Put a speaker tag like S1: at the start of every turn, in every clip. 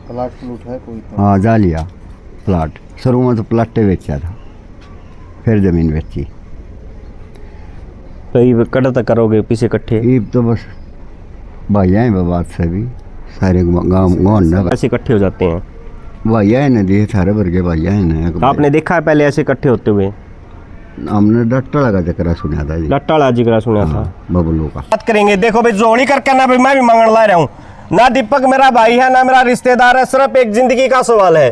S1: Plot pollute है कोई तो?
S2: हाँ जालिया प्लाट, शुरू में तो प्लाटे बेचा था, फिर ज़मीन बेची।
S3: तो ये कट तक करोगे पीछे इकट्ठे?
S2: ये तो बस भैया हैं बात से भी सारे गाँव गाँव
S3: ऐसे इकट्ठे हो जाते हैं?
S2: भैया है न दिए सारे भर के भैया है न।
S3: आपने देखा है पहले ऐसे इकट्ठे होते हुए?
S2: हमने डट्टा लगा चक्रा सुना था जी,
S3: लट्टा जिक्र सुना था
S2: बबलू का।
S3: बात करेंगे। देखो भाई जोड़ी करके ना भाई मैं भी मांगने ला रहा हूँ ना। दीपक मेरा भाई है ना मेरा रिश्तेदार है, सिर्फ एक जिंदगी का सवाल है।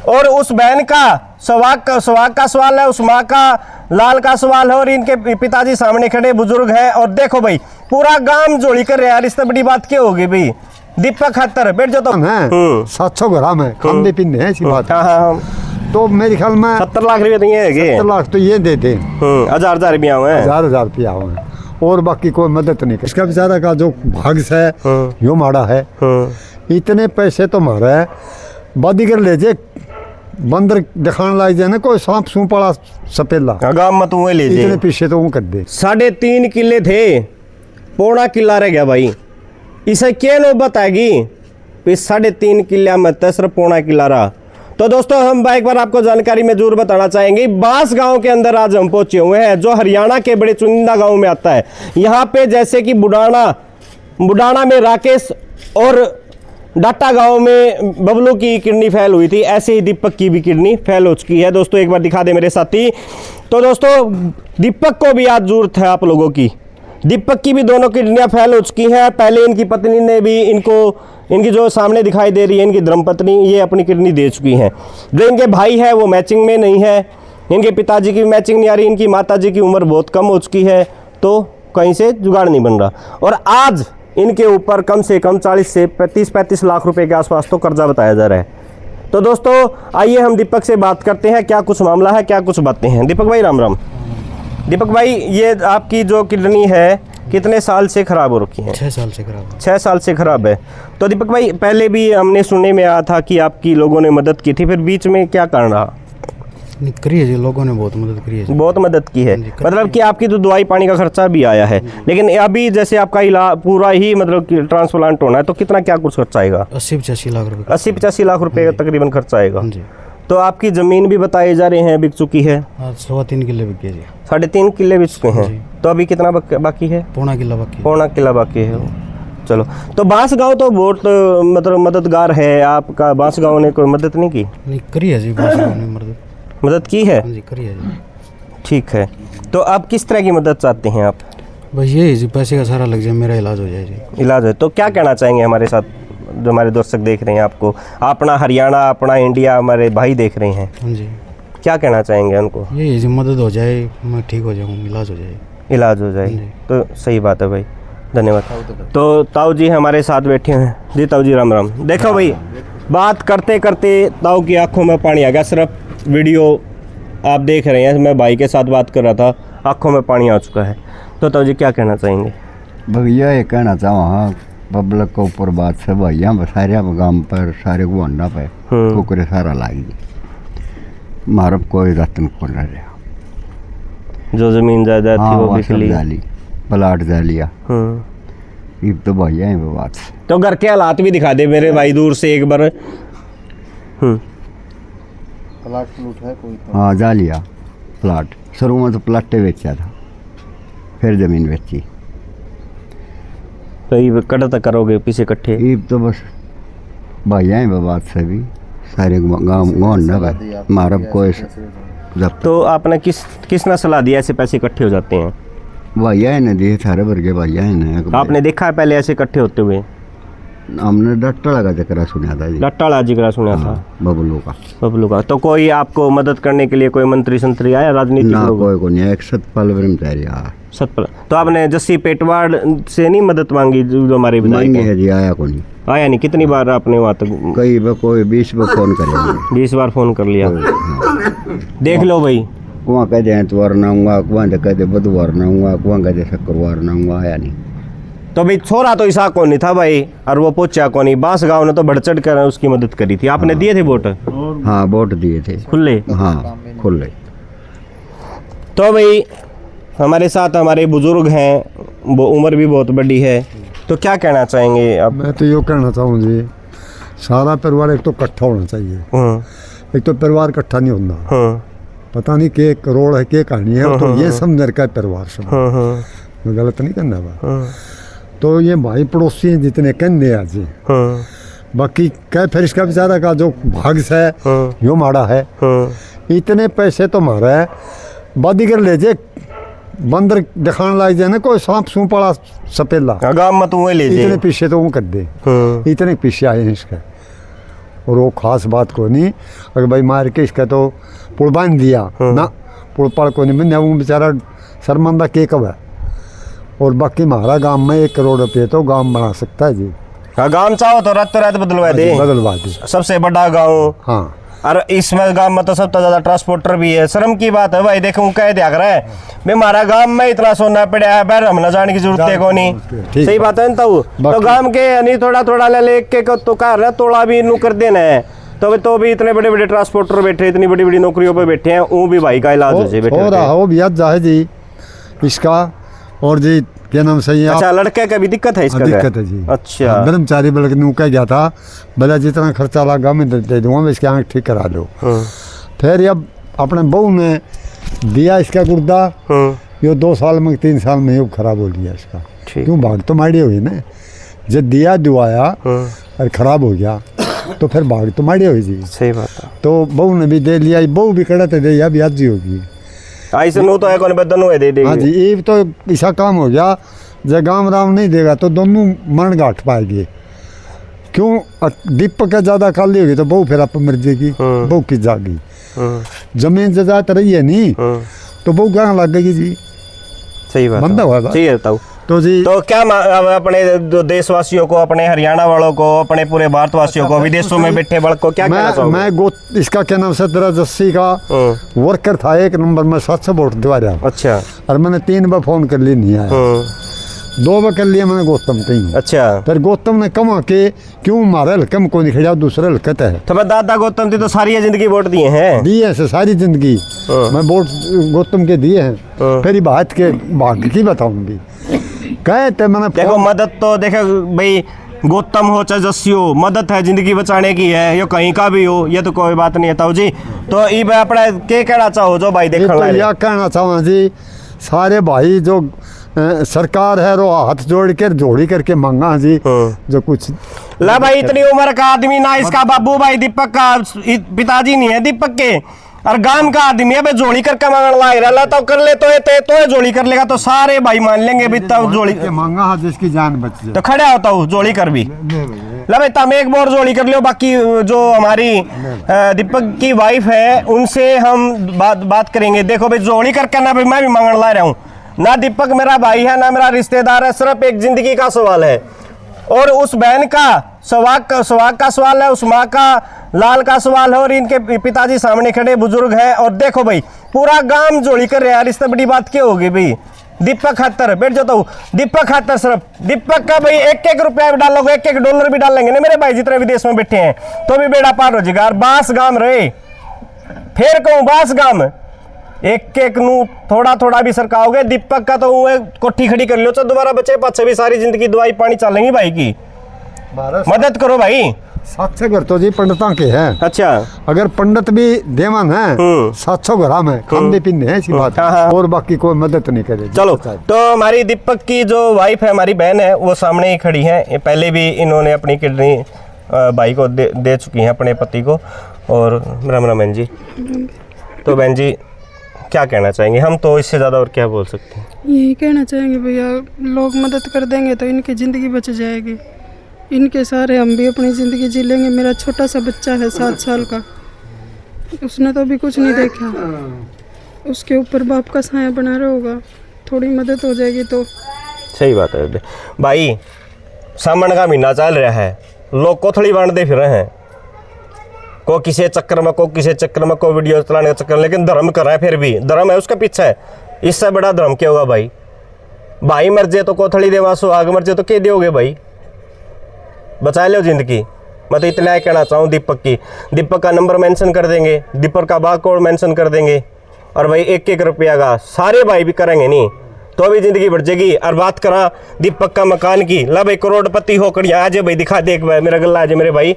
S3: और उस बहन का सुहाग का सवाल है, उस माँ का लाल का सवाल है, और इनके पिताजी सामने खड़े बुजुर्ग हैं। और देखो भाई पूरा गांव जोड़ी कर रहे हैं यार, इससे बड़ी बात क्या होगी भाई। दीपक खत्तर बैठ जाओ। तो
S1: 700 ग्राम है, खाने पीने है, ऐसी बात।
S3: हाँ
S1: तो मेरे ख्याल में
S3: 70 लाख रुपये तो ये है
S1: 70 लाख तो ये देते हैं,
S3: हजार रुपया हुए हैं,
S1: 1000 रुपया हुए हैं, और बाकी कोई मदद नहीं। इसका बेचारा का जो भाग है यो माड़ा है। इतने पैसे तो मारा है, बादीगर ले जे बंदर दिखाने लाग जाए ना, कोई सांप सूप वाला सपेला
S3: गाँव में तू ले
S1: इतने पीछे तो वो कर दे।
S3: 3.5 किले थे, पौना किला रह गया भाई। इसे क्या नौबत आएगी? 3.5 किला में सिर्फ पौना किला रहा। तो दोस्तों हम एक बार आपको जानकारी में जरूर बताना चाहेंगे, बांस गांव के अंदर आज हम पहुंचे हुए हैं, जो हरियाणा के बड़े चुनिंदा गांव में आता है। यहाँ पे जैसे कि बुडाना में राकेश और डाटा गांव में बबलू की किडनी फेल हुई थी, ऐसे ही दीपक की भी किडनी फेल हो चुकी है। दोस्तों एक बार दिखा दे मेरे साथी। तो दोस्तों दीपक को भी आज जरूरत है आप लोगों की। दीपक की भी दोनों किडनियां फेल हो चुकी हैं। पहले इनकी पत्नी ने भी इनकी जो सामने दिखाई दे रही है इनकी धर्मपत्नी, ये अपनी किडनी दे चुकी हैं। जो इनके भाई है वो मैचिंग में नहीं है, इनके पिताजी की भी मैचिंग नहीं आ रही, इनकी माताजी की उम्र बहुत कम हो चुकी है, तो कहीं से जुगाड़ नहीं बन रहा। और आज इनके ऊपर कम से कम 40 से 35 लाख रुपए के आसपास तो कर्जा बताया जा रहा है। तो दोस्तों आइए हम दीपक से बात करते हैं, क्या कुछ मामला है, क्या कुछ बातें हैं। दीपक भाई राम राम। दीपक भाई ये आपकी जो किडनी है कितने साल से खराब हो रखी है?
S4: 6 साल से खराब है।
S3: 6 साल से खराब है। तो दीपक भाई पहले भी हमने सुनने में आया था कि आपकी लोगों ने मदद की थी, फिर बीच में क्या कारण रहा?
S4: करी है जी, लोगों ने बहुत मदद करी है जी।
S3: बहुत मदद की है, मतलब कि आपकी तो दवाई पानी का खर्चा भी आया है। लेकिन अभी जैसे आपका इलाज पूरा ही मतलब कि ट्रांसप्लांट होना है, तो कितना क्या कुछ खर्चा आएगा?
S4: 80-85 लाख रुपए।
S3: 80-85 लाख रुपए का तकरीबन खर्चा आएगा।
S4: जी।
S3: तो आपकी ज़मीन भी बताए जा रहे हैं बिक चुकी है?
S4: 3.25 किले बिक गए जी।
S3: 3.5 किले बिक चुके हैं। तो अभी कितना बाकी है?
S4: पौना किला बाकी।
S3: पौना किला बाकी है। चलो, तो बांस गांव तो बहुत मतलब मददगार है आपका। बांस गांव ने कोई मदद नहीं की?
S4: नहीं करी है जी, बांस गांव ने
S3: मदद की है
S4: जी, करी है जी।
S3: ठीक है। तो आप किस तरह की मदद चाहते हैं आप?
S4: बस ये जी, पैसे का सारा लग जाए, मेरा इलाज हो जाए जी।
S3: इलाज है तो क्या कहना चाहेंगे हमारे साथ जो हमारे दर्शक देख रहे हैं आपको? अपना हरियाणा, अपना इंडिया, हमारे भाई देख रहे हैं,
S4: हाँ जी।
S3: क्या कहना चाहेंगे उनको?
S4: ये जी मदद हो जाए, मैं ठीक हो जाऊँ, इलाज हो जाए।
S3: इलाज हो जाए तो सही बात है भाई, धन्यवाद। तो ताऊ जी हमारे साथ बैठे हैं जी। ताऊ जी राम राम। देखो भाई बात करते करते ताऊ की आंखों में पानी आ गया। सिर्फ वीडियो आप देख रहे हैं, मैं भाई के साथ बात कर रहा था, आंखों में पानी आ चुका है। तो ताऊ जी क्या कहना चाहेंगे?
S2: भैया ये कहना चाहूँ हाँ, पब्लिक के ऊपर बात से भैया सारे गाँव पर सारे को अंडा पे कुकरे सारा लागी मारब कोई रतन को न रहा।
S3: जो जमीन जायदाद थी वो बिक ली,
S2: जाली प्लाट जा लिया। ये तो भैया है वो बात।
S3: तो घर के हालात भी दिखा दे मेरे भाई दूर से एक बार।
S1: प्लाट प्लूट है कोई तो?
S2: हाँ जा लिया प्लाट, शुरू में तो प्लाटे बेचा था, फिर ज़मीन बेची।
S3: तो ये कट तक करोगे पीछे इकट्ठे?
S2: ये तो बस भैया हैं बात से भी सारे गाँव गाँव मारब कोई जब।
S3: तो आपने किसने सलाह दिया ऐसे पैसे इकट्ठे हो जाते हैं?
S2: भैया है न दिए सारे भर के भैया है न।
S3: आपने देखा है पहले ऐसे इकट्ठे होते हुए?
S2: हमने डट्टा लगा चक्रा सुना था जी,
S3: लट्टा जिक्र सुना था
S2: बबलू का।
S3: बबलू का। तो कोई आपको मदद करने के लिए कोई मंत्री संतरी आया राजनीतिक
S2: ना?
S3: लोग?
S2: कोई को नहीं, एक सतपाल ब्रह्मचारी आया।
S3: सतपाल। तो आपने जस्सी पेटवाड़ से नहीं मदद मांगी जो हमारे विधायक
S2: मांगी है जी, आया को नहीं।
S3: आया नहीं? कितनी बार आपने वहाँ तक?
S2: कई बार कोई 20 बार फोन करेंगे।
S3: 20 बार फोन कर लिया। देख लो भाई,
S2: कुआं कहते एतवार ना हुआ, कुआं कहते बुधवार ना हुआ, कुआं कहते शुक्रवार ना हुआ, आया नहीं।
S3: तो भाई छोरा तो ईसा को नहीं था भाई, और वो पूछा को नहीं। बांस गांव ने तो बढ़ चढ़ कर उसकी मदद करी थी। आपने दिए थे वोट?
S2: हाँ वोट दिए थे
S3: खुले।
S2: हाँ खुले।
S3: तो भाई हमारे साथ हमारे बुजुर्ग हैं, वो उम्र भी बहुत बड़ी है, तो क्या कहना चाहेंगे आप?
S1: मैं तो यो कहना चाहूँ जी, सारा परिवार एक तो इकट्ठा होना चाहिए। एक तो परिवार इकट्ठा नहीं होता, पता नहीं के करोड़ है के कहानी है, तो ये समझ का परिवार सब मैं गलत नहीं करना बा। तो ये भाई पड़ोसी हैं जितने कहने आज बाकी कह फिर इसका बेचारा का जो भाग से यो माड़ा है, इतने पैसे तो मारा है बादीगर ले जे बंदर दिखाने लग जाए ना, कोई सांप सूप वाला सपेला
S3: गाँव में तू ले
S1: इतने पीछे तो वो कर दे, इतने पीछे आए हैं इसका। और वो खास बात को नहीं, अगर भाई मार के इसका तो पुल बांध दिया ना, पुल पाड़ को नहीं, मैंने वो बेचारा शर्मंदा के कब है। और बाकी हमारा गांव में 1 करोड़ रुपये तो गांव बना सकता है जी।
S3: हाँ, गांव चाहो तो रात बदलवा दे,
S1: बदलवा दे,
S3: सबसे बड़ा गांव।
S1: हाँ,
S3: और इसमें गांव में तो सबसे ज्यादा ट्रांसपोर्टर भी है। शर्म की बात है भाई, देखो कह दिया कर रहा है मैं हमारा गांव में इतना सोना पड़ा है, बैर हम न जाने की जरूरत है को नहीं। सही बात है ना, तो गांव के नहीं थोड़ा थोड़ा ले लेके तो कर रहा तोड़ा भी इनू कर देना है। तो भी इतने बड़े बड़े ट्रांसपोर्टर बैठे, इतनी बड़ी बड़ी नौकरियों पे बैठे हैं, वो भी भाई का इलाज हो जाए
S1: हो रहा हो भी जाए जी इसका। और जी क्या नाम सही है?
S3: अच्छा, लड़के का भी दिक्कत है इसका?
S1: दिक्कत है जी।
S3: अच्छा,
S1: ब्रह्मचारी बल्कि नू कह गया था भला जितना खर्चा लगा मैं दे दूंगा, मैं इसकी आँख ठीक करा लो। फिर अब अपने बहू ने दिया इसका गुर्दा, यो 2 साल में 3 साल में ये खराब हो गया इसका। क्यों भाग तो माड़ी हुई ना, जब दिया दुआया और खराब हो गया तो फिर भाग तो माड़ी हुई जी।
S3: सही बात है।
S1: तो बहू ने भी दे लिया, बहू भी कड़ा तो दे अभी आज होगी
S3: ऐसे नो तो है कौन बदन हुए दे देंगे।
S1: हाँ जी, ये तो ऐसा काम हो गया जब गाँव राम नहीं देगा तो दोनों मरण गांठ पाएंगे। क्यों दीपक का ज़्यादा खाली होगी तो बहू फिर आप मर जाएगी, बहू की जागी। जमीन जजात रही है नहीं तो बहू कहाँ लगेगी जी।
S3: सही बात
S1: बंदा हुआ
S3: सही है।
S1: तो जी
S3: तो क्या अपने देशवासियों को, अपने हरियाणा वालों को, अपने पूरे भारतवासियों को, विदेशों में बैठे बड़ को क्या कहना चाहोगे?
S1: मैं इसका क्या नाम से तेरा जस्सी का वर्कर था 1 नंबर में 700 वोट दिवा रहा।
S3: अच्छा,
S1: और मैंने 3 बार फोन कर ली, नहीं आया। 2 बार कर लिया मैंने गौतम कहीं।
S3: अच्छा,
S1: फिर गौतम ने कमा के क्यों मारे हल्के में को नहीं खड़ा, दूसरे हल्कत है।
S3: तो मैं दादा गौतम जी तो सारी जिंदगी वोट दिए हैं,
S1: दिए हैं सारी जिंदगी मैं वोट गौतम के दिए हैं। फिर बात के भाग्य की बताऊंगी कहते मैंने
S3: देखो मदद तो देखो भाई, गौतम हो चाहे जस्सी हो, मदद है जिंदगी बचाने की है, ये कहीं का भी हो, ये तो कोई बात नहीं है ताऊ जी। तो ये अपना के कहना चाहो जो भाई देखने
S1: तो यह कहना चाहूँ जी, सारे भाई जो सरकार है वो हाथ जोड़ के जोड़ी करके मांगा जी जो कुछ
S3: ला भाई। इतनी उम्र का आदमी ना इसका बाबू भाई दीपक का पिताजी नहीं है दीपक के, और गांव का आदमी है भाई, जोड़ी करके मांगने लाग रहा तो कर ले तो जोड़ी कर लेगा तो सारे भाई मान लेंगे भी तब जोड़ी
S1: मांगा हाथ जिसकी जान बच जाए
S3: तो खड़ा होता हूँ जोड़ी कर भी ला भाई। तुम एक बार जोड़ी कर लो, बाकी जो हमारी दीपक की वाइफ है उनसे हम बात करेंगे। देखो भाई जोड़ी करके ना भाई मैं भी मांगने ला रहा हूँ ना, दीपक मेरा भाई है ना मेरा रिश्तेदार है, सिर्फ एक जिंदगी का सवाल है। और उस बहन का सुहाग का सवाल है, उस माँ का लाल का सवाल है, और इनके पिताजी सामने खड़े बुजुर्ग हैं। और देखो भाई पूरा गांव जोड़ी कर रहे हैं यार, इससे बड़ी बात क्या होगी भाई। दीपक खातर बैठ जाता हूँ, दीपक खातर सिर्फ दीपक का भाई 1-1 रुपया भी डालोगे, 1-1 डॉलर भी डालेंगे ना मेरे भाई जितने विदेश में बैठे हैं, तो भी बेड़ा पार हो जाएगा। और बास गांव रहे, फिर कहूँ बास गांव 1-1 नू थोड़ा थोड़ा भी सरकाओगे, दीपक का तो कोठी खड़ी कर लो, तो दोबारा बचे पाछे भी सारी जिंदगी दवाई पानी चलेंगी भाई की। मदद करो भाई।
S1: 700 घर तो जी पंडितों के हैं।
S3: अच्छा,
S1: अगर पंडित भी देवन है 700 ग्राम है, खाने पीने है ऐसी बात। और बाकी कोई मदद नहीं करे।
S3: चलो तो हमारी दीपक की जो वाइफ है, हमारी बहन है, वो सामने ही खड़ी है। पहले भी इन्होंने अपनी किडनी भाई को दे चुकी हैं, अपने पति को। और राम बहन जी, तो बहन जी क्या कहना चाहेंगे? हम तो इससे ज़्यादा और क्या बोल सकते हैं?
S5: यही कहना चाहेंगे भैया, लोग मदद कर देंगे तो इनकी ज़िंदगी बच जाएगी, इनके सारे हम भी अपनी ज़िंदगी जी लेंगे। मेरा छोटा सा बच्चा है 7 साल का, उसने तो अभी कुछ नहीं देखा, उसके ऊपर बाप का साया बना रहा होगा, थोड़ी मदद हो जाएगी तो।
S3: सही बात है भाई, सावन का महीना चल रहा है, लोग कोथड़ी बांटते फिर रहे हैं, को किसी चक्कर में को वीडियो चलाने का चक्कर, लेकिन धर्म कर रहा है। फिर भी धर्म है उसका पीछे है, इससे बड़ा धर्म क्या होगा भाई? भाई मर जाए तो कोथड़ी देवा, सुहाग मर जाए तो क्या दोगे भाई? बचा लो जिंदगी। मैं तो इतना ही कहना चाहूँ दीपक का नंबर मेंशन कर देंगे, दीपक का बारकोड मेंशन कर देंगे, और भाई 1-1 रुपया का सारे भाई भी करेंगे नहीं तो भी जिंदगी बढ़ जाएगी। और बात करा दीपक का मकान की, ला भाई करोड़पति होकर आज भाई दिखा देख भाई मेरा गला आज मेरे भाई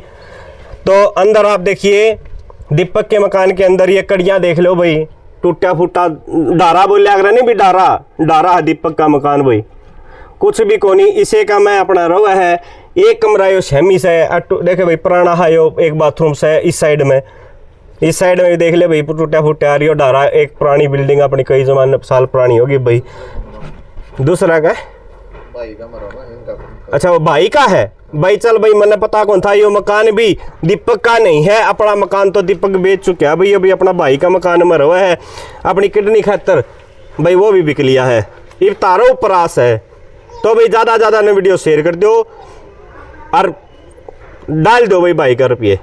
S3: तो अंदर आप देखिए दीपक के मकान के अंदर ये कड़ियाँ देख लो भाई, टूटा फूटा डारा बोलिया अगर नहीं भी डारा है दीपक का मकान भाई, कुछ भी कोनी। इसे का मैं अपना रवा है, एक कमरा यो सेमी से देखे भाई, पुराना है यो, एक बाथरूम से इस साइड में भी देख ले भाई, टूटा फूटा रियो डारा, एक पुरानी बिल्डिंग अपनी कई जमाने साल पुरानी होगी भाई। दूसरा का अच्छा वो भाई का है भाई, चल भाई मैंने पता कौन था, यो मकान भी दीपक का नहीं है, अपना मकान तो दीपक बेच चुका है भाई, अभी अपना भाई का मकान में रहा है, अपनी किडनी खातर भाई वो भी बिक लिया है, ये तारो परास है। तो भाई ज़्यादा ने वीडियो शेयर कर दो और डाल दो भाई का रुपये।